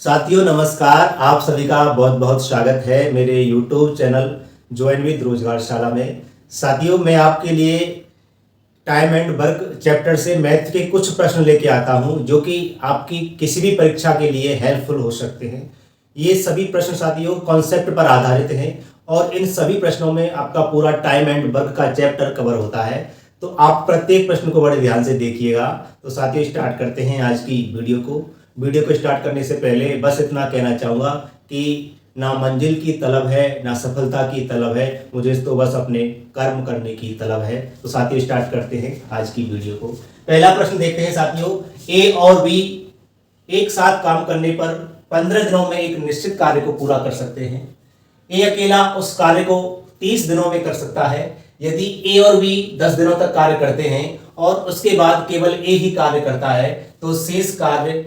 साथियों नमस्कार, आप सभी का बहुत बहुत स्वागत है मेरे YouTube चैनल ज्वाइन विद रोजगारशाला में। साथियों मैं आपके लिए टाइम एंड वर्क चैप्टर से मैथ के कुछ प्रश्न लेके आता हूं जो कि आपकी किसी भी परीक्षा के लिए हेल्पफुल हो सकते हैं। ये सभी प्रश्न साथियों कॉन्सेप्ट पर आधारित हैं और इन सभी प्रश्नों में आपका पूरा टाइम एंड वर्क का चैप्टर कवर होता है, तो आप प्रत्येक प्रश्न को बड़े ध्यान से देखिएगा। तो साथियों स्टार्ट करते हैं आज की वीडियो को स्टार्ट करने से पहले बस इतना कहना चाहूँगा कि ना मंजिल की तलब है ना सफलता की तलब है, मुझे तो बस अपने कर्म करने की तलब है। तो साथियों स्टार्ट करते हैं आज की वीडियो को। पहला प्रश्न देखते हैं साथियों, ए और बी एक साथ काम करने पर 15 दिनों में एक निश्चित कार्य को पूरा कर सकते हैं। ए अकेला उस कार्य को 30 दिनों में कर सकता है। यदि ए और बी 10 दिनों तक कार्य करते हैं और उसके बाद केवल ए ही कार्य करता है तो शेष कार्य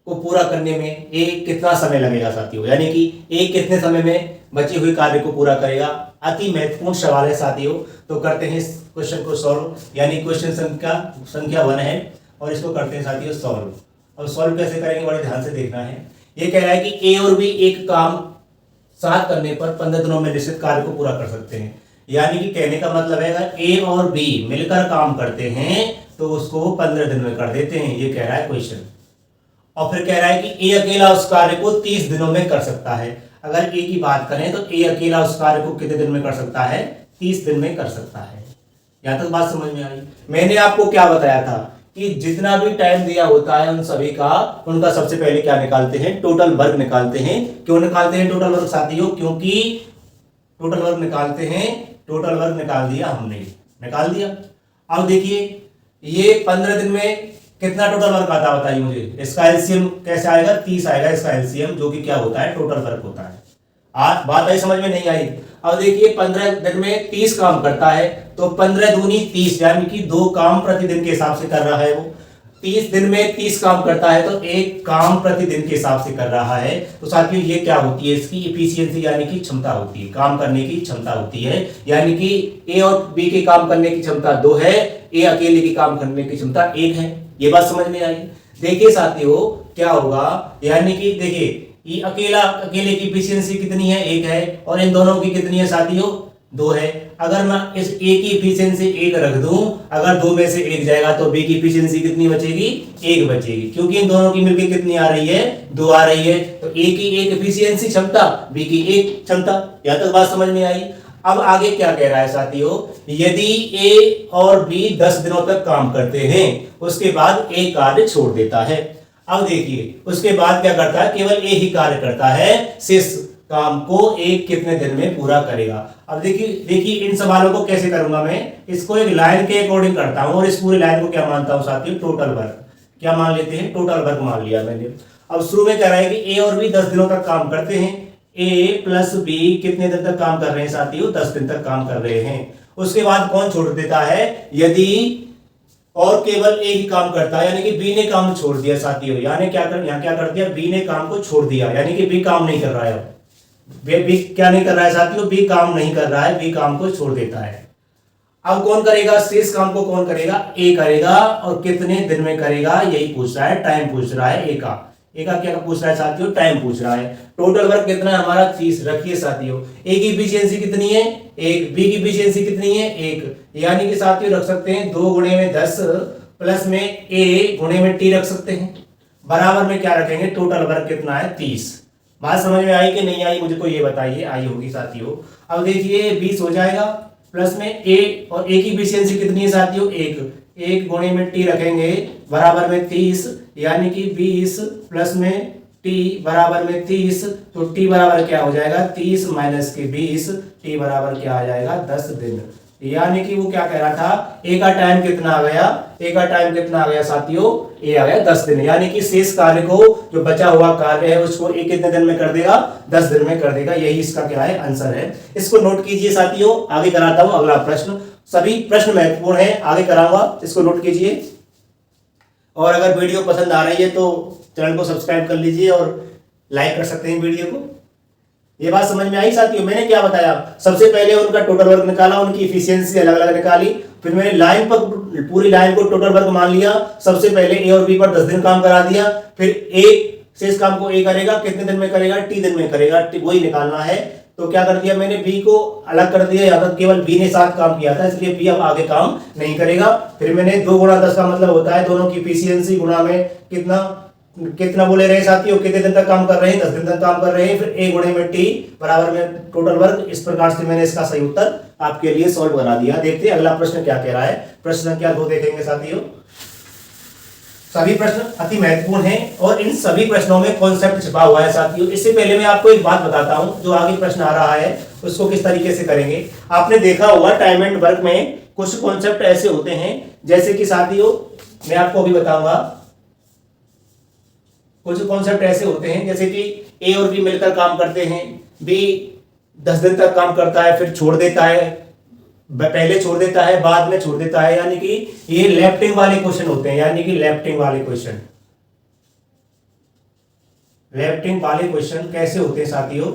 को पूरा करने में ए कितना समय लगेगा साथियों, यानी कि ए कितने समय में बचे हुए कार्य को पूरा करेगा। अति महत्वपूर्ण सवाल है साथियों। तो करते हैं इस क्वेश्चन को सॉल्व, यानी क्वेश्चन संख्या 1 है और इसको करते हैं साथियों सॉल्व। अब सॉल्व कैसे करेंगे बड़े ध्यान से देखना है। ये कह रहा है कि ए और बी एक काम साथ करने पर 15 दिनों में निश्चित कार्य को पूरा कर सकते हैं, यानी कि कहने का मतलब है अगर ए और बी मिलकर काम करते हैं तो उसको 15 दिन में कर देते हैं, ये कह रहा है क्वेश्चन। और फिर कह रहा है कि ए अकेला उस कार्य को 30 दिनों में कर सकता है। अगर ए की बात करें तो ए अकेला उस कार्य को कितने दिन में कर सकता है, 30 दिन में कर सकता है। यहां तक बात समझ में आई। मैंने आपको क्या बताया था कि जितना भी टाइम दिया होता है उन सभी का उनका सबसे पहले क्या निकालते हैं, टोटल वर्क निकालते हैं। क्यों निकालते हैं टोटल वर्क साथियों, क्योंकि टोटल वर्क निकालते हैं, टोटल वर्क निकाल दिया हमने, निकाल दिया। अब देखिए ये 15 दिन में कितना टोटल वर्क आता है बताइए मुझे। इसका एलसीएम कैसे आएगा, 30 आएगा इसका एलसीएम, जो कि क्या होता है, टोटल वर्क होता है। आज बात आई समझ में नहीं आई। अब देखिए 15 दिन में 30 काम करता है तो 15 दूनी 30, यानी कि 2 काम प्रतिदिन के हिसाब से कर रहा है वो। 30 दिन में 30 काम करता है तो 1 काम प्रतिदिन के हिसाब से कर रहा है। तो साथियों ये क्या होती है, इसकी इफिशियंसी यानी कि क्षमता होती है, काम करने की क्षमता होती है। यानी कि ए और बी के काम करने की क्षमता 2 है, ए अकेले की काम करने की क्षमता 1 है। ये बात समझ में आई। देखिए साथियों क्या होगा, यानी कि देखिए ये अकेले की इफिशियंसी कितनी है, 1 है, और इन दोनों की कितनी है साथियों, 2 है। अगर मैं इस ए की इफिशियंसी 1 रख दूं, अगर 2 में से 1 जाएगा तो बी की इफिशियंसी कितनी बचेगी, 1 बचेगी, क्योंकि इन दोनों की मिलकर कितनी आ रही है, 2 आ रही है। तो ए की 1 इफिशियंसी क्षमता, बी की 1 क्षमता। यहां तक बात समझ में आई। अब आगे क्या कह रहा है साथियों, यदि ए और बी 10 दिनों तक काम करते हैं उसके बाद ए कार्य छोड़ देता है। अब देखिए उसके बाद क्या करता है, केवल ए ही कार्य करता है, शेष काम को ए कितने दिन में पूरा करेगा। अब देखिए इन सवालों को कैसे करूंगा मैं, इसको एक लाइन के अकॉर्डिंग करता हूं और इस पूरी लाइन को क्या मानता हूं साथियों, टोटल वर्क। क्या मान लेते हैं, टोटल वर्क मान लिया मैंने। अब शुरू में कह रहा है कि ए और बी 10 दिनों तक काम करते हैं। ए प्लस बी कितने दिन तक काम कर रहे हैं साथियों, 10 दिन तक काम कर रहे हैं। उसके बाद कौन छोड़ देता है, यदि और केवल ए ही काम करता है, यानी कि बी ने काम छोड़ दिया साथियों। यानी क्या कर दिया, बी ने काम को छोड़ दिया, यानी कि बी काम नहीं कर रहा है। बी क्या नहीं कर रहा है साथियों, बी काम नहीं कर रहा है, बी काम को छोड़ देता है। अब कौन करेगा, शेष काम को कौन करेगा, ए करेगा। और कितने दिन में करेगा यही पूछ रहा है, टाइम पूछ रहा है ए का क्या पूछ रहा है साथियों, टाइम पूछ रहा है। टोटल वर्क कितना है हमारा, 30 रखिए साथियों। ए की इफिशियंसी कितनी है, 1, बी की इफिशियंसी कितनी है, 1, यानी कि साथियों रख सकते हैं 2 गुणे में 10 प्लस में ए गुणे में टी रख सकते हैं, बराबर में क्या रखेंगे, टोटल वर्क कितना है, 30। बात समझ में आई कि नहीं आई, मुझे को ये बताइए। आई होगी साथियों। अब देखिए 20 हो जाएगा, प्लस में ए, और ए की इफिशियंसी कितनी है साथियों, 1 गुणे में टी रखेंगे बराबर में 30, यानी कि 20 प्लस में टी बराबर में 30। तो टी बराबर क्या हो जाएगा, 30 माइनस के 20, टी बराबर क्या आ जाएगा, 10 दिन। यानी कि वो क्या कह रहा था, ए का टाइम कितना आ गया, ए का टाइम कितना आ गया साथियों, ए आ गया 10 दिन। यानी कि शेष कार्य को, जो बचा हुआ कार्य है उसको ए कितने दिन में कर देगा, 10 दिन में कर देगा। यही इसका क्या है, आंसर है। इसको नोट कीजिए साथियों। आगे कराता हूं अगला प्रश्न। सभी प्रश्न महत्वपूर्ण है, आगे कराऊंगा, इसको नोट कीजिए। और अगर वीडियो पसंद आ रही है तो चैनल को सब्सक्राइब कर लीजिए और लाइक कर सकते हैं वीडियो को। ये बात समझ में आई साथियों। मैंने क्या बताया, सबसे पहले उनका टोटल वर्क निकाला, उनकी इफिशियंसी अलग अलग निकाली, फिर मैंने लाइन पर पूरी लाइन को टोटल वर्क मान लिया। सबसे पहले ए और बी पर 10 दिन काम करा दिया, फिर ए शेष काम को ए करेगा, कितने दिन में करेगा, टी दिन में करेगा, वही निकालना है। तो क्या कर दिया मैंने, बी को अलग कर दिया, यहाँ तक केवल बी ने 7 काम किया था, इसलिए बी अब आगे काम नहीं करेगा। फिर मैंने 2 गुणा 10 का मतलब होता है दोनों की एफिशिएंसी गुणा में कितना बोले रहे साथियों, कितने दिन तक काम कर रहे हैं, 10 दिन तक काम कर रहे हैं। फिर ए गुणे में टी बराबर में टोटल वर्क। इस प्रकार से मैंने इसका सही उत्तर आपके लिए सॉल्व करा दिया। देखते हैं अगला प्रश्न क्या कह रहा है। प्रश्न संख्या 2 देखेंगे साथियों। सभी प्रश्न अति महत्वपूर्ण हैं और इन सभी प्रश्नों में कॉन्सेप्ट छिपा हुआ है साथियों। इससे पहले मैं आपको एक बात बताता हूं, जो आगे प्रश्न आ रहा है उसको किस तरीके से करेंगे। आपने देखा होगा टाइम एंड वर्क में कुछ कॉन्सेप्ट ऐसे होते हैं, जैसे कि साथियों मैं आपको अभी बताऊंगा, कुछ कॉन्सेप्ट ऐसे होते हैं जैसे कि ए और बी मिलकर काम करते हैं, बी 10 दिन तक काम करता है फिर छोड़ देता है, पहले छोड़ देता है बाद में छोड़ देता है, यानी कि ये लेफ्टिंग वाले क्वेश्चन होते हैं। यानी कि लेफ्टिंग वाले क्वेश्चन कैसे होते हैं साथियों,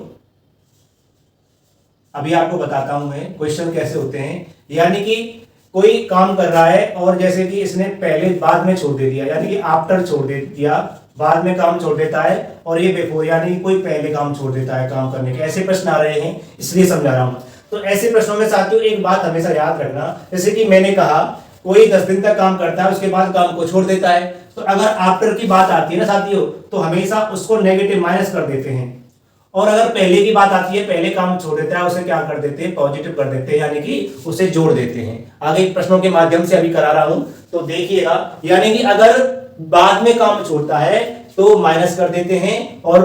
अभी आपको बताता हूं मैं क्वेश्चन कैसे होते हैं। यानी कि कोई काम कर रहा है और जैसे कि इसने पहले बाद में छोड़ दे दिया, यानी कि आफ्टर छोड़ दे दिया, बाद में काम छोड़ देता है, और ये बिफोर यानी कि कोई पहले काम छोड़ देता है काम करने के। ऐसे प्रश्न आ रहे हैं इसलिए समझा रहा हूं। तो ऐसे प्रश्नों में साथियों एक बात हमेशा याद रखना, जैसे कि मैंने कहा कोई 10 दिन तक काम करता है उसके बाद काम को छोड़ देता है, तो अगर आफ्टर की बात आती है ना साथियों तो हमेशा उसको नेगेटिव माइनस कर देते हैं, और अगर पहले की बात आती है पहले काम छोड़ देता है उसे क्या कर देते हैं, पॉजिटिव कर देते हैं, यानी कि उसे जोड़ देते हैं। आगे प्रश्नों के माध्यम से अभी करा रहा हूं तो देखिएगा। यानी कि अगर बाद में काम छोड़ता है तो माइनस कर देते हैं और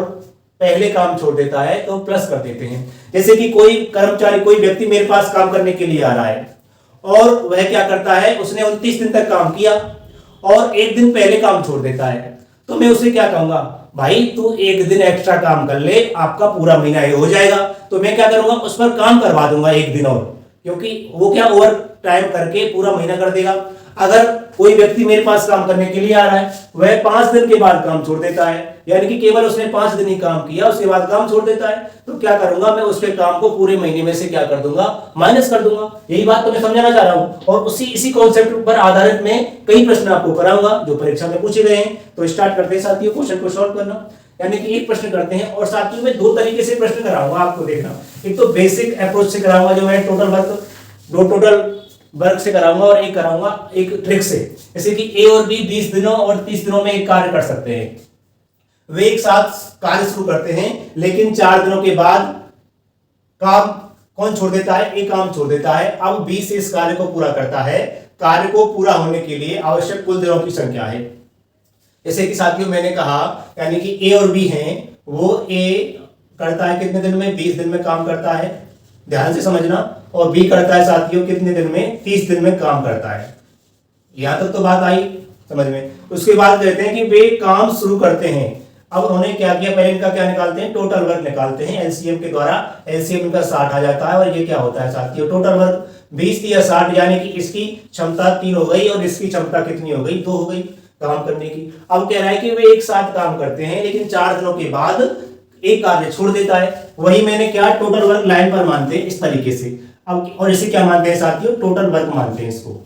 पहले काम छोड़ देता है तो प्लस कर देते हैं। जैसे कि कोई कर्मचारी, कोई व्यक्ति मेरे पास काम करने के लिए आ रहा है और वह क्या करता है, उसने 29 दिन तक काम किया और 1 दिन पहले काम छोड़ देता है, तो मैं उसे क्या कहूंगा, भाई तू 1 दिन एक्स्ट्रा काम कर ले, आपका पूरा महीना ये हो जाएगा। तो मैं क्या करूंगा, उस पर काम करवा दूंगा 1 दिन और, क्योंकि वो क्या ओवर टाइम करके पूरा महीना कर देगा। अगर कोई व्यक्ति मेरे पास काम करने के लिए आ रहा है, वह 5 दिन के बाद काम छोड़ देता है, यानी कि केवल उसने 5 दिन ही काम किया उसके बाद काम छोड़ देता है, तो क्या करूंगा मैं, उसके काम को पूरे महीने में से क्या कर दूंगा, माइनस कर दूंगा। यही बात तो मैं समझाना चाह रहा हूं, और इसी कॉन्सेप्ट पर आधारित मैं कई प्रश्न आपको कराऊंगा जो परीक्षा में पूछे गए हैं। तो स्टार्ट करते हैं साथियों क्वेश्चन को सॉल्व करना। यानी कि एक प्रश्न करते हैं और साथियों में 2 तरीके से प्रश्न कराऊंगा आपको, देखना। एक तो बेसिक अप्रोच से कराऊंगा जो है टोटल वर्क से कराऊंगा, और एक कराऊंगा एक ट्रिक से, जैसे कि ए और बी 20 दिनों और 30 दिनों में एक कार्य कर सकते हैं। वे एक साथ कार्य शुरू करते हैं लेकिन 4 दिनों के बाद काम कौन छोड़ देता है, ए काम छोड़ देता है। अब बी से इस कार्य को पूरा करता है। कार्य को पूरा होने के लिए आवश्यक कुल दिनों की संख्या है। जैसे कि साथियों मैंने कहा, यानी कि ए और बी हैं, वो ए करता है कितने दिन में, 20 दिन में काम करता है, ध्यान से समझना, और बी करता है साथियों कितने दिन में, 30 दिन में काम करता है। यहां तक तो बात आई समझ में। उसके बाद कहते हैं कि वे काम शुरू करते हैं। अब उन्होंने क्या किया, पहले इनका क्या निकालते हैं, टोटल वर्क निकालते हैं एलसीएम के द्वारा। एलसीएम इनका 60 आ जाता है, और ये क्या होता है साथियों, टोटल वर्क 20 या 60, यानी कि इसकी क्षमता 3 हो गई और इसकी क्षमता कितनी हो गई, 2 हो गई काम करने की। अब कह रहा है कि वे एक साथ काम करते हैं लेकिन 4 दिनों के बाद एक कार्य छोड़ देता है। वही मैंने क्या, टोटल वर्क लाइन पर मानते हैं इस तरीके से। अब और इसे क्या मानते हैं साथियों, टोटल वर्क मानते हैं इसको।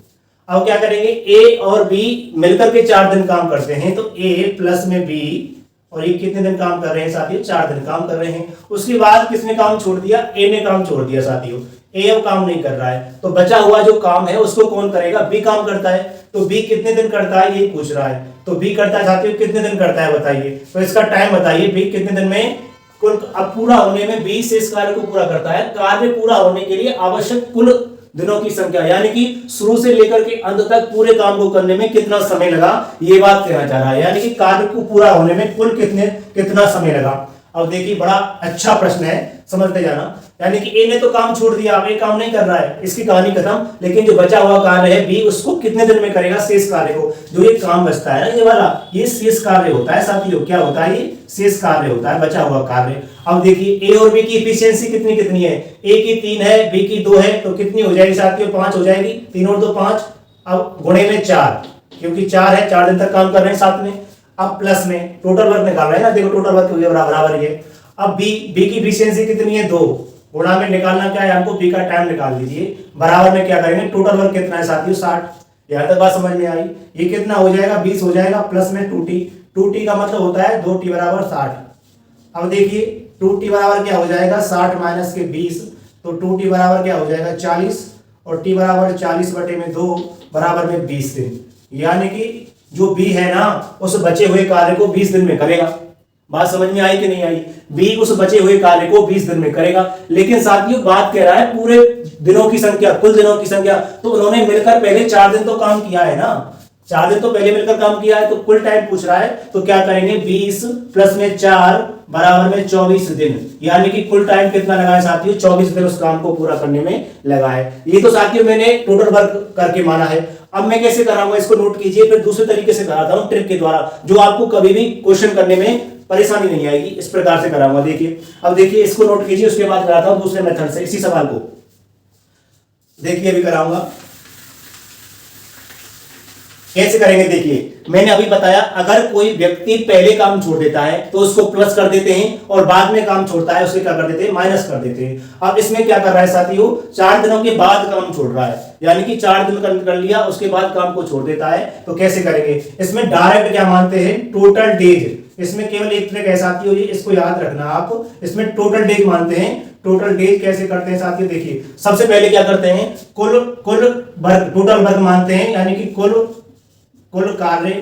अब क्या करेंगे, ए और बी मिलकर के 4 दिन काम करते हैं, तो ए प्लस में बी, और ये कितने दिन काम कर रहे हैं साथियों, 4 दिन काम कर रहे हैं। उसके बाद किसने काम छोड़ दिया, ए ने काम छोड़ दिया साथियों। ए अब काम नहीं कर रहा है, तो बचा हुआ जो काम है उसको कौन करेगा, बी काम करता है। तो बी कितने दिन करता है ये पूछ रहा है, तो बी करता है साथियों कितने दिन करता है बताइए, तो इसका टाइम बताइए, बी कितने दिन में कुल, अब पूरा होने में 20 से इस कार्य को पूरा करता है। कार्य पूरा होने के लिए आवश्यक कुल दिनों की संख्या, यानी कि शुरू से लेकर के अंत तक पूरे काम को करने में कितना समय लगा, ये बात कहना चाह रहा है। यानी कि कार्य को पूरा होने में कुल कितना समय लगा। अब देखिए बड़ा अच्छा प्रश्न है, समझते जाना। यानी कि ए ने तो काम छोड़ दिया, अब ए काम नहीं कर रहा है, इसकी कहानी खत्म। लेकिन जो बचा हुआ कार्य है बी, उसको कितने दिन में करेगा, शेष कार्य को। जो ये काम बचता है ना ये वाला, ये शेष कार्य होता है साथियों। क्या होता है, ये शेष कार्य होता है, बचा हुआ कार्य। अब देखिए ए और बी की एफिशिएंसी कितनी है, ए की 3 है, बी की 2 है, तो कितनी हो जाएगी साथियों, 5 हो जाएगी। 3 और 2 5, अब गुणे में 4, क्योंकि 4 है, 4 दिन तक काम कर रहे हैं साथ में। अब प्लस में टोटल वर्क निकाल रहे हैं ना, देखो टोटल वर्क बराबर ये। अब बी की एफिशिएंसी कितनी है, 2, गुणा में निकालना क्या है हमको, बी का टाइम निकाल दीजिए, बराबर में क्या करेंगे, टोटल वर्क कितना है साथियों, 60। यहां तक बात समझ में आई। ये कितना हो जाएगा, 20 हो जाएगा, प्लस में 2t, 2t का मतलब होता है 2t बराबर 60। अब देखिए 2t बराबर क्या हो जाएगा 60 माइनस के 20, तो 2t बराबर क्या हो जाएगा 40, और t बराबर 40 बटे में 2 बराबर में 20 दिन। यानी कि जो b है ना उस बचे हुए कार्य को 20 दिन में करेगा। बात समझ में आई कि नहीं आई? b उस बचे हुए कार्य को 20 दिन में करेगा। लेकिन साथियों बात कह रहा है पूरे दिनों की संख्या, कुल दिनों की संख्या, तो उन्होंने मिलकर पहले 4 दिन तो काम किया है ना, 4 दिन तो पहले मिलकर काम किया है, तो कुल टाइम पूछ रहा है। तो क्या करेंगे 20 प्लस में 4 बराबर में 24 दिन, यानी कि कुल टाइम कितना लगा है साथियों 24 दिन उस काम को पूरा करने में लगा है। ये तो साथियों मैंने टोटल वर्क करके माना है। अब मैं कैसे कराऊंगा इसको नोट कीजिए, फिर दूसरे तरीके से कराता हूं ट्रिक के द्वारा, जो आपको कभी भी क्वेश्चन करने में परेशानी नहीं आएगी। इस प्रकार से कराऊंगा। देखिए अब देखिए इसको नोट कीजिए, उसके बाद कराता हूं दूसरे मेथड से इसी सवाल को। देखिए अभी कराऊंगा कैसे करेंगे। देखिए मैंने अभी बताया अगर कोई व्यक्ति पहले काम छोड़ देता है तो उसको प्लस कर देते हैं, और बाद में काम छोड़ता है उसके क्या कर देते हैं माइनस कर देते हैं। अब इसमें क्या कर रहा है साथियों 4 दिनों के बाद काम छोड़ रहा है, यानी कि 4 दिन कर लिया उसके बाद काम को छोड़ देता है। तो कैसे करेंगे, इसमें डायरेक्ट क्या मानते हैं टोटल डेज। इसमें केवल एक ट्रिक है साथियों, इसको याद रखना आप, इसमें टोटल डेज मानते हैं। टोटल डेज कैसे करते हैं साथियों, देखिए सबसे पहले क्या करते हैं कुल वर्ग, टोटल वर्ग मानते हैं, यानी कि कुल कार्य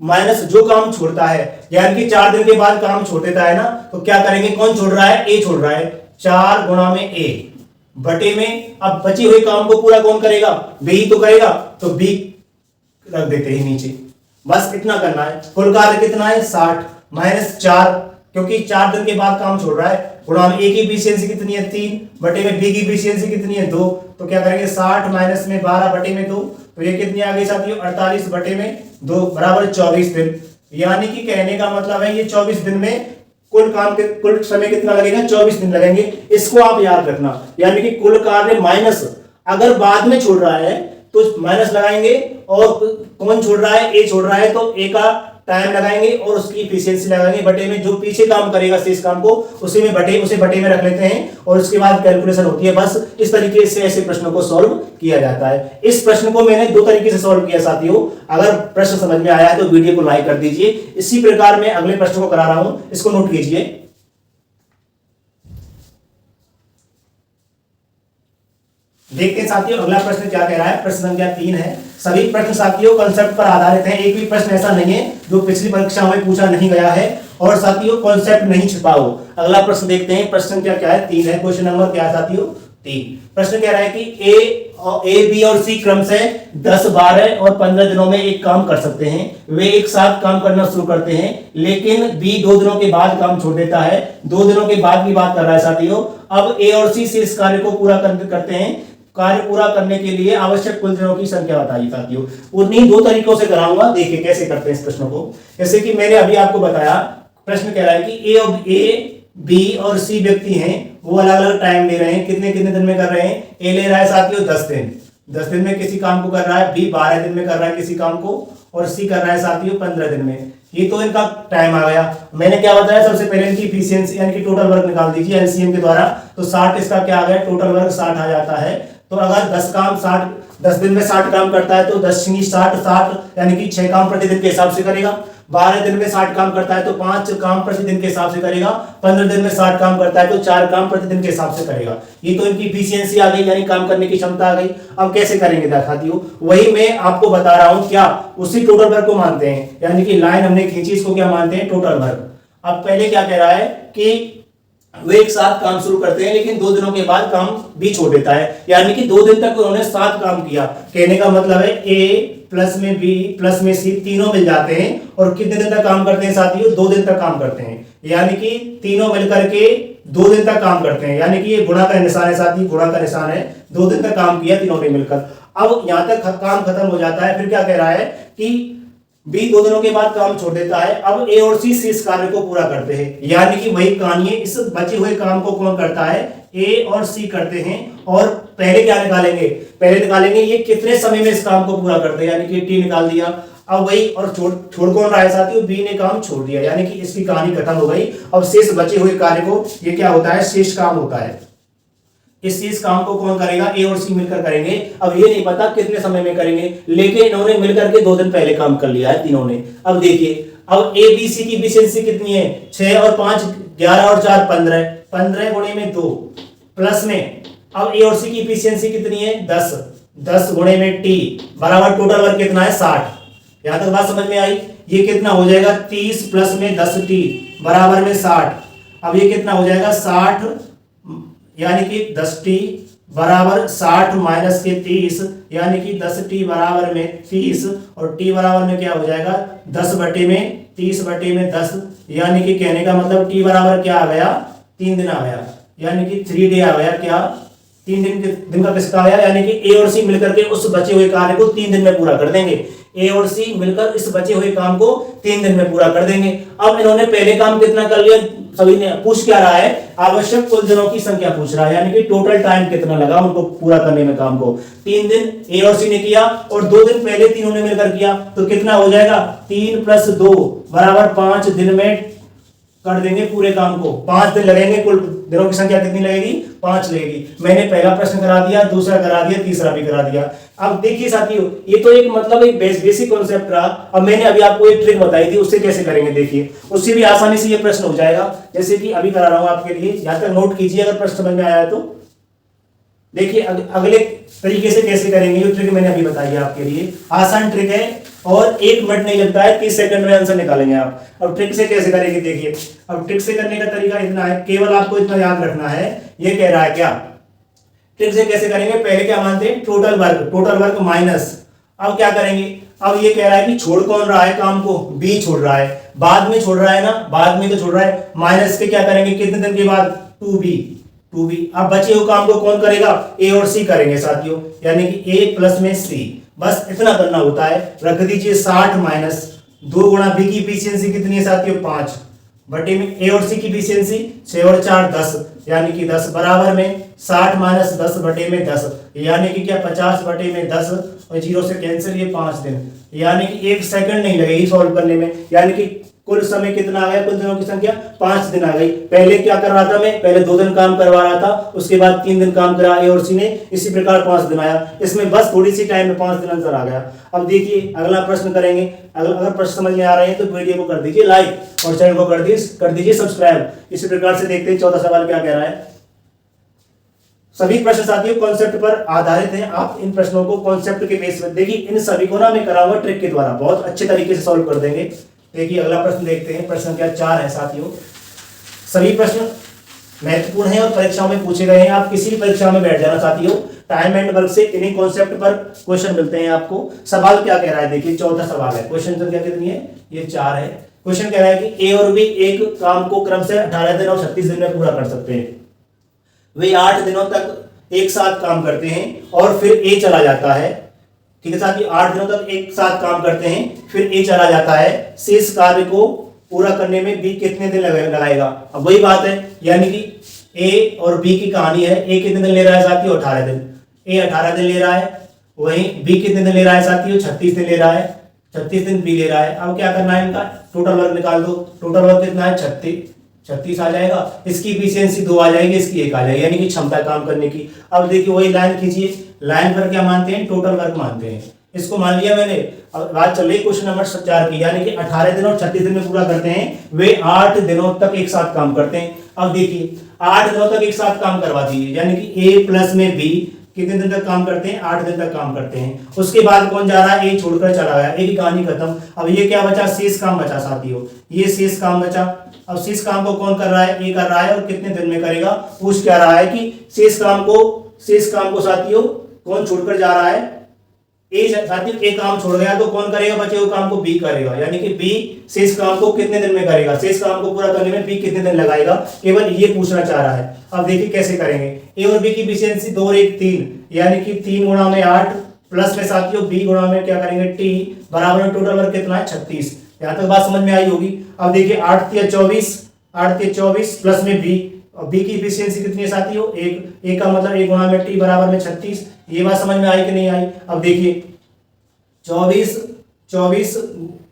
माइनस जो काम छोड़ता है, यानी कि 4 दिन के बाद काम छोड़ देता है ना, तो क्या करेंगे कौन छोड़ रहा है ए छोड़ रहा है, 4 गुणा में ए बटे में, अब बचे हुए काम को पूरा कौन करेगा बी ही तो करेगा, तो बी रख देते हैं नीचे। बस इतना करना है। कुल कार्य कितना है 60 माइनस 4, क्योंकि 4 दिन के बाद काम छोड़ रहा है, गुणा में ए की एफिशिएंसी कितनी है 3 बटे में बी की एफिशिएंसी कितनी है 2, तो क्या करेंगे 60 माइनस में 12 बटे में 2, तो ये कितनी आ गई साथियों 48 बटे में 2 बराबर 24 दिन। यानी कि कहने का मतलब है ये 24 दिन में कुल काम के कुल समय कितना लगेगा 24 दिन लगेंगे। इसको आप याद रखना, यानी कि कुल कार्य माइनस अगर बाद में छोड़ रहा है तो माइनस लगाएंगे, और कौन छोड़ रहा है ए छोड़ रहा है तो ए का टाइम लगाएंगे और उसकी एफिशिएंसी लगाएंगे बटे में, जो पीछे काम करेगा शेष काम को उसे बटे में रख लेते हैं, और उसके बाद कैलकुलेशन होती है। बस इस तरीके से ऐसे प्रश्नों को सॉल्व किया जाता है। इस प्रश्न को मैंने 2 तरीके से सॉल्व किया साथियों। अगर प्रश्न समझ में आया है तो वीडियो को लाइक कर दीजिए। इसी प्रकार मैं अगले प्रश्न को करा रहा हूं, इसको नोट कीजिए। देखते हैं साथियों अगला प्रश्न क्या कह रहा है। प्रश्न संख्या 3 है। सभी प्रश्न साथियों कॉन्सेप्ट पर आधारित हैं, एक भी प्रश्न ऐसा नहीं है जो पिछली परीक्षा में पूछा नहीं गया है, और साथियों कॉन्सेप्ट नहीं छिपा हो। अगला प्रश्न देखते हैं। प्रश्न संख्या क्या है 3 है। क्वेश्चन नंबर क्या है साथियों 3। प्रश्न कह रहा है कि ए बी और सी क्रम से 10 12 और 15 दिनों में एक काम कर सकते हैं। वे एक साथ काम करना शुरू करते हैं, लेकिन बी 2 दिनों के बाद काम छोड़ देता है। 2 दिनों के बाद की बात कर रहा है साथियों। अब ए और सी से इस कार्य को पूरा करते हैं। कार्य पूरा करने के लिए आवश्यक कुल दिनों की संख्या बताइए साथियों। उन्हीं 2 तरीकों से कराऊंगा। देखिए कैसे करते हैं इस प्रश्न को। जैसे कि मैंने अभी आपको बताया, प्रश्न कह रहा है कि ए बी और सी व्यक्ति हैं, वो अलग अलग टाइम ले रहे हैं। कितने कितने दिन में कर रहे हैं। ए ले रहा है साथियों 10 दिन, 10 दिन में किसी काम को कर रहा है। बी 12 दिन में कर रहा है किसी काम को, और सी कर रहा है साथियों 15 दिन में। ये तो इनका टाइम आ गया। मैंने क्या बताया सबसे पहले इनकी एफिशिएंसी यानी कि टोटल वर्क निकाल दीजिए एलसीएम के द्वारा। तो 60 इसका क्या आ गया टोटल वर्क 60 आ जाता है। तो अगर 10 दिन में 60 काम करता है तो 10 60 यानी कि 6 काम प्रतिदिन के हिसाब से करेगा। 12 दिन में 60 काम करता है तो 5 काम प्रतिदिन के हिसाब से करेगा। 15 दिन में 60 काम करता है तो 4 काम प्रतिदिन के हिसाब से करेगा। ये तो इनकी एफिशिएंसी आ गई, यानी काम करने की क्षमता आ गई। अब कैसे करेंगे दिखाती वही मैं आपको बता रहा हूं, क्या उसी टोटल वर्क को मानते हैं, यानी कि लाइन हमने खींची इसको क्या मानते हैं टोटल वर्क। अब पहले क्या कह रहा है कि वे एक साथ काम शुरू करते हैं, लेकिन 2 दिनों के बाद काम भी छोड़ देता है, यानी कि 2 दिन तक उन्होंने साथ काम किया। कहने का मतलब है ए प्लस में बी प्लस में सी तीनों मिल जाते हैं, और कितने दिन तक काम करते हैं साथियों 2 दिन तक काम करते हैं, यानी कि तीनों मिलकर के 2 दिन तक काम करते हैं। यानी कि ये गुणा का निशान है साथी, गुणा का निशान है। 2 दिन तक काम किया तीनों ने मिलकर। अब यहां तक काम खत्म हो जाता है। फिर क्या कह रहा है कि बी 2 दिनों के बाद काम छोड़ देता है। अब ए और सी इस कार्य को पूरा करते हैं, यानी कि वही कहानी है। इस बचे हुए काम को कौन करता है ए और सी करते हैं। और पहले क्या निकालेंगे, पहले निकालेंगे ये कितने समय में इस काम को पूरा करते हैं, यानी कि टी निकाल दिया। अब वही और छोड़ कौन रहा है साथियों बी ने काम छोड़ दिया, यानी कि इसकी कहानी खत्म हो गई। अब शेष बचे हुए कार्य को ये क्या होता है शेष काम होता है। इस काम को कौन करेगा, ए और सी मिलकर करेंगे। अब ये नहीं पता कितने समय में करेंगे, लेकिन इन्होंने मिलकर के 2 दिन पहले काम कर लिया है तीनों ने। अब देखिए, अब ए बी सी की एफिशिएंसी कितनी है, 6 और 5 11 और 4 15, 15 गुणे में 2 प्लस में, अब ए और सी की एफिशिएंसी कितनी है 10, 10 गुणे में टी बराबर टोटल वर्क कितना है 60। यहां तक बात समझ में आई। ये कितना हो जाएगा 30 प्लस में 10 टी बराबर में 60। अब ये कितना हो जाएगा 60, यानी कि 10 टी बराबर 60 माइनस के 30, यानी कि 10 टी बराबर में 30 और टी बराबर में क्या हो जाएगा 10 बटे में 30 बटे में 10, यानी कि कहने का मतलब टी बराबर क्या आ गया 3 दिन आ गया, यानी कि 3 डे आ गया। क्या 3 दिन का किसका आया, यानी कि ए और सी मिलकर के उस बचे हुए कार्य को 3 दिन में पूरा कर देंगे। ए और सी मिलकर इस बचे हुए काम को 3 दिन में पूरा कर देंगे। अब इन्होंने पहले काम कितना कर लिया, सभी ने पूछ क्या रहा है, आवश्यक कुल दिनों की संख्या पूछ रहा है, यानी कि टोटल टाइम कितना लगा उनको पूरा करने में काम को। 3 दिन ए और सी ने किया और 2 दिन पहले तीनों ने मिलकर किया, तो कितना हो जाएगा 3 + 2 बराबर 5 दिन में कर देंगे पूरे काम को। 5 दिन लगेंगे, कुल दिनों की संख्या कितनी लगेगी 5 लगेगी। मैंने पहला प्रश्न करा दिया, दूसरा करा दिया, तीसरा भी करा दिया। अब देखिए साथियों, ये तो एक मतलब एक बेसिक कॉन्सेप्ट रहा। अब मैंने अभी आपको एक ट्रिक बताई थी, उससे कैसे करेंगे देखिए, उससे भी आसानी से ये प्रश्न हो जाएगा। जैसे कि अभी करा रहा हूं आपके लिए, यहां तक नोट कीजिए अगर प्रश्न समझ में आया है तो। देखिए अगले तरीके से कैसे करेंगे, ये ट्रिक मैंने अभी बताई है आपके लिए, आसान ट्रिक है और 1 मिनट नहीं लगता है, 30 सेकंड में आंसर निकालेंगे आप। अब ट्रिक से कैसे करेंगे देखिए, अब ट्रिक से करने का तरीका इतना है, केवल आपको इतना याद रखना है। ये कह रहा है क्या, ट्रिक से कैसे करेंगे, पहले क्या मानते हैं टोटल वर्क माइनस, अब क्या करेंगे, अब ये कह रहा है कि छोड़ कौन रहा है काम को, बी छोड़ रहा है, बाद में छोड़ रहा है ना, बाद में तो छोड़ रहा है, माइनस के क्या करेंगे कितने दिन के बाद 2b। अब बचे हुए काम को कौन करेगा, ए और सी करेंगे साथियों, यानी कि ए प्लस में सी, बस इतना करना होता है। रख दीजिए 60 माइनस 2 गुणा बी की एफिशिएंसी कितनी है साथियों 5 बटे में ए और सी की एफिशिएंसी 6 और 4 10, यानी कि 10 बराबर में 60 माइनस 10 बटे में 10, यानी कि क्या 50 बटे में 10 और 0 से कैंसिल, ये 5 दिन, यानी कि 1 सेकंड नहीं लगेगी सॉल्व करने में, यानी कि कुल समय कितना आ गया, कुल दिनों की संख्या 5 दिन आ गई। पहले क्या कर रहा था मैं, पहले 2 दिन काम करवा रहा था, उसके बाद 3 दिन काम करा ए और सी ने, इसी प्रकार 5 दिन आया। इसमें बस थोड़ी सी टाइम में 5 दिन आंसर आ गया। अब देखिए अगला प्रश्न करेंगे। अगर प्रश्न समझ में आ रहे हैं तो वीडियो को कर दीजिए लाइक और चैनल को कर दीजिए सब्सक्राइब। इसी प्रकार से देखते हैं 14 सवाल क्या कह रहा है। सभी प्रश्न साथियों कॉन्सेप्ट पर आधारित हैं, आप इन प्रश्नों को कॉन्सेप्ट के बेस पर देखिए, इन सभी को ना मैं कराऊंगा ट्रिक के द्वारा, बहुत अच्छे तरीके से सॉल्व कर देंगे। देखिए अगला प्रश्न देखते हैं, प्रश्न क्या 4 है साथियों। सभी प्रश्न महत्वपूर्ण हैं और परीक्षाओं में पूछे गए हैं, आप किसी भी परीक्षा में बैठ जाना साथियों, टाइम एंड वर्क से इन्हीं कॉन्सेप्ट पर क्वेश्चन मिलते हैं आपको। सवाल क्या कह रहा है देखिए, 14 सवाल है, क्वेश्चन संख्या कितनी है, ये 4 है। क्वेश्चन कह रहा है कि ए और बी एक काम को क्रम से 18 दिन और 36 दिन में पूरा कर सकते हैं। वे 8 दिनों तक एक साथ काम करते हैं और फिर ए चला जाता है। ठीक है साथियों, 8 दिनों तक एक साथ काम करते हैं, फिर ए चला जाता है। शेष कार्य को पूरा करने में बी कितने दिन लगाएगा। अब वही बात है, यानी कि ए और बी की कहानी है। ए कितने दिन ले रहा है साथियों 18 दिन, ए 18 दिन ले रहा है, वहीं बी कितने दिन ले रहा है साथियों 36 दिन ले रहा है, 36 दिन बी ले रहा है। अब क्या करना है, इनका टोटल वर्क निकाल दो। टोटल वर्क कितना है 36 आ जाएगा, इसकी एफिशिएंसी 2 आ जाएगी, इसकी 1 आ जाएगी, यानी कि क्षमता काम करने की। अब देखिए वही लाइन खींचिए, लाइन पर क्या मानते हैं, टोटल वर्क मानते हैं, इसको मान लिया मैंने। अब बात चल रही क्वेश्चन नंबर 4 की, यानी कि 18 दिन और 36 दिन में पूरा करते हैं, वे 8 दिनों तक एक साथ काम करते हैं। अब देखिए 8 दिनों तक एक साथ काम करवा दीजिए, यानी कि ए प्लस में बी कितने दिन तक काम करते हैं, 8 दिन तक काम करते हैं। उसके बाद कौन जा रहा है, ए छोड़कर चला गया, ए की कहानी खत्म। अब ये क्या बचा, शेष काम बचा साथियों, ये शेष काम बचा। अब शेष काम को कौन कर रहा है, ए कर रहा है, और कितने दिन में करेगा। पूछ क्या रहा है कि शेष काम को साथियों कौन छोड़कर जा रहा है, ए साथियों ए काम छोड़ गया तो कौन करेगा, बचे हुए काम को बी करेगा, यानी कि बी शेष काम को कितने दिन में करेगा, शेष काम को पूरा करने में बी कितने दिन लगाएगा, केवल ये पूछना चाह रहा है। अब देखिए कैसे करेंगे, ए और बी की एफिशिएंसी 2 और 1 3, यानी कि 3 गुणा में 8 प्लस में साथियों बी गुणा में क्या करेंगे टी बराबर में टोटल वर्क कितना है 36। यहां तक बात समझ में आई होगी। अब देखिए 8 या 24 प्लस में बी, और बी की एफिशिएंसी कितनी है साथियों 1, ए का मतलब 1 गुणा में टी बराबर में 36। ये बात समझ में आई कि नहीं आई। अब देखिए 24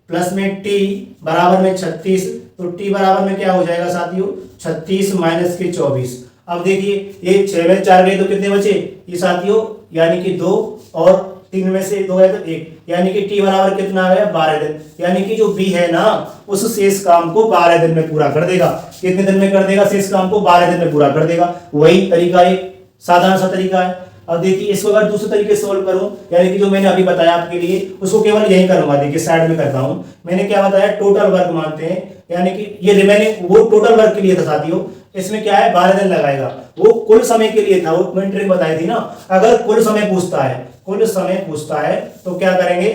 प्लस में टी बराबर में 36, तो टी बराबर में क्या हो जाएगा साथियों 36 माइनस के 24। अब देखिए ये 6 में 4 गए तो कितने बचे ये साथियों, यानी कि 2 और 3 में से 2 है तो 1, यानी कि t बराबर कितना आ गया 12 दिन। यानी कि जो b है ना उस शेष काम को 12 दिन में पूरा कर देगा। कितने दिन में कर देगा? शेष काम को 12 दिन में पूरा कर देगा। वही तरीका एक साधारण सा तरीका है। अब देखिए इसको अगर दूसरे तरीके से सोल्व करूं, यानी कि जो मैंने अभी बताया आपके लिए उसको केवल यही करूंगा। देखिए साइड में करता हूं। मैंने क्या बताया? टोटल वर्क मानते हैं, यानी कि ये रिमेनिंग वो टोटल वर्क के लिए था साथियों। इसमें क्या है 12 दिन लगाएगा, वो कुल समय के लिए था, वो मैंने ट्रिक बताई थी ना। अगर कुल समय पूछता है तो क्या करेंगे?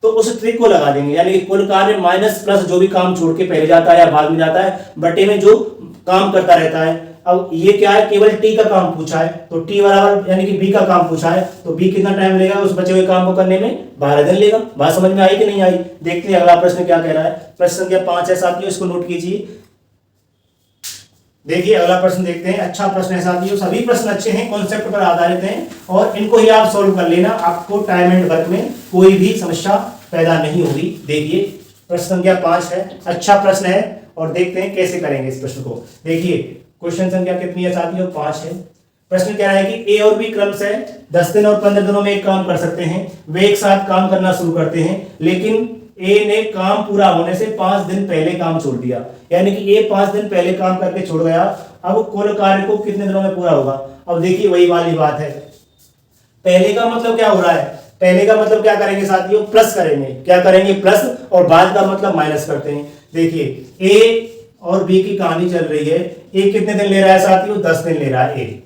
तो उस ट्रिक को लगा देंगे, यानी कि कुल कार्य माइनस प्लस जो भी काम छोड़ के पहले जाता है या बाद में जाता है बटे में जो काम करता रहता है। अब ये क्या है? केवल टी का काम पूछा है तो टी बराबर यानी कि बी का काम पूछा है तो बी कितना टाइम लेगा उस बचे हुए काम को करने में? 12 दिन लेगा। बात समझ में आई कि नहीं आई? देखते हैं अगला प्रश्न क्या कह रहा है। प्रश्न संख्या 5 है साथियों, इसको नोट कीजिए। देखिए अगला प्रश्न देखते हैं। अच्छा प्रश्न है साथियों, सभी प्रश्न अच्छे हैं, कॉन्सेप्ट पर आधारित हैं और इनको ही आप सॉल्व कर लेना, आपको टाइम एंड वर्क में कोई भी समस्या पैदा नहीं होगी। देखिए प्रश्न संख्या 5 है, अच्छा प्रश्न है और देखते हैं कैसे करेंगे इस प्रश्न को। देखिए क्वेश्चन संख्या कितनी है साथियों? 5 है। प्रश्न कह रहा है कि ए और बी क्रम से 10 दिन और 15 दिनों में एक काम कर सकते हैं। वे एक साथ काम करना शुरू करते हैं, लेकिन ए ने काम पूरा होने से 5 दिन पहले काम छोड़ दिया। यानी कि ए 5 दिन पहले काम करके छोड़ गया। अब कुल कार्य को कितने दिनों में पूरा होगा? अब देखिए वही वाली बात है, पहले का मतलब क्या हो रहा है? पहले का मतलब क्या करेंगे साथियों? प्लस करेंगे। क्या करेंगे? प्लस, और बाद का मतलब माइनस करते हैं। देखिए ए और बी की कहानी चल रही है। ए कितने दिन ले रहा है साथियों? 10 दिन ले रहा है ए।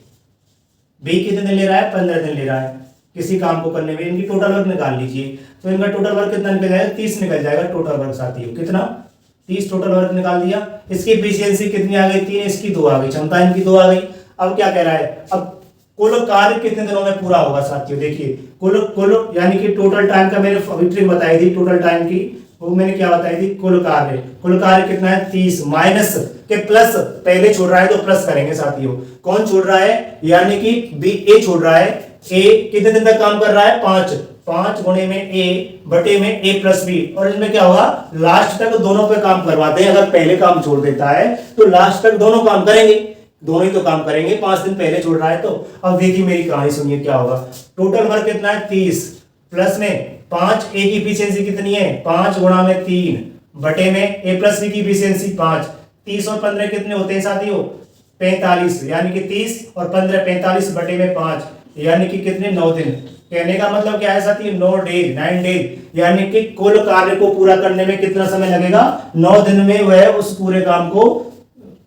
बी कितने दिन ले रहा है? 15 दिन ले रहा है किसी काम को करने में। इनकी टोटल वर्क निकाल लीजिए तो इनका टोटल वर्क कितना निकल जाएगा? 30 निकल जाएगा टोटल वर्क साथियों। कितना? 30 टोटल वर्क निकाल दिया। इसकी एफिशिएंसी कितनी आ गई? 3, इसकी 2 आ गई, क्षमता इनकी 2 आ गई। अब क्या कह रहा है? अब कुल कार्य कितने दिनों में पूरा होगा साथियों? देखिए कुल यानी कि टोटल टाइम का मैंने अभी ट्रिक बताई थी, टोटल टाइम की वो मैंने क्या बताई थी? कुल कार्य कितना है? 30 माइनस के प्लस, पहले छोड़ रहा है तो प्लस करेंगे साथियों। कौन छोड़ रहा है? यानी कि बी ए छोड़ रहा है। ए कितने दिन तक काम कर रहा है? 5 गुणे में ए बटे में ए प्लस बी, और इसमें क्या होगा? लास्ट तक दोनों पे काम करवाते हैं। अगर पहले काम छोड़ देता है तो लास्ट तक दोनों काम करेंगे, दोनों ही तो काम करेंगे। 5 दिन पहले छोड़ रहा है तो। अब देखिए मेरी कहानी सुनिए क्या होगा। टोटल वर्क कितना है? 30 प्लस में 5, ए की एफिशिएंसी कितनी है? 5 गुणा में 3 बटे में ए प्लस बी की एफिशिएंसी 5। 30 और 15 कितने होते हैं साथियों? 45, यानी कि 30 और 15 45 बटे में 5, यानी कि कितने? 9 दिन। कहने का मतलब क्या है साथियों? 9 डेज, यानी कि कुल कार्य को पूरा करने में कितना समय लगेगा? 9 दिन में वह उस पूरे काम को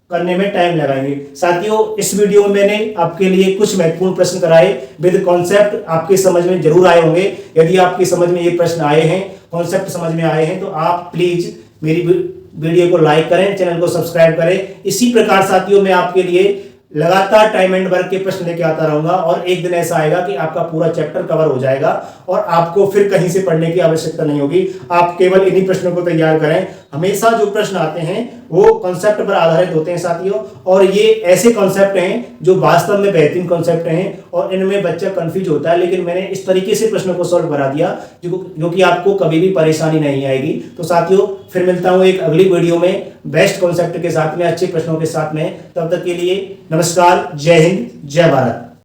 करने में टाइम लगाएंगे। साथियों इस वीडियो में मैंने आपके लिए कुछ महत्वपूर्ण प्रश्न कराए विद कॉन्सेप्ट, आपके समझ में जरूर आए होंगे। यदि आपकी समझ में ये प्रश्न आए हैं, कॉन्सेप्ट समझ में आए हैं, तो आप प्लीज मेरी वीडियो को लाइक करें, चैनल को सब्सक्राइब करें। इसी प्रकार साथियों मैं आपके लिए लगातार टाइम एंड वर्क के प्रश्न लेके आता रहूंगा और एक दिन ऐसा आएगा कि आपका पूरा चैप्टर कवर हो जाएगा और आपको फिर कहीं से पढ़ने की आवश्यकता नहीं होगी। आप केवल इन्हीं प्रश्नों को तैयार करें। हमेशा जो प्रश्न आते हैं वो कॉन्सेप्ट पर आधारित होते हैं साथियों, और ये ऐसे कॉन्सेप्ट हैं जो वास्तव में बेहतरीन कॉन्सेप्ट हैं और इनमें बच्चा कंफ्यूज होता है, लेकिन मैंने इस तरीके से प्रश्नों को सॉल्व करा दिया जो कि आपको कभी भी परेशानी नहीं आएगी। तो साथियों फिर मिलता हूं एक अगली वीडियो में बेस्ट कॉन्सेप्ट के साथ में, अच्छे प्रश्नों के साथ में। तब तक के लिए नमस्कार, जय हिंद, जय भारत।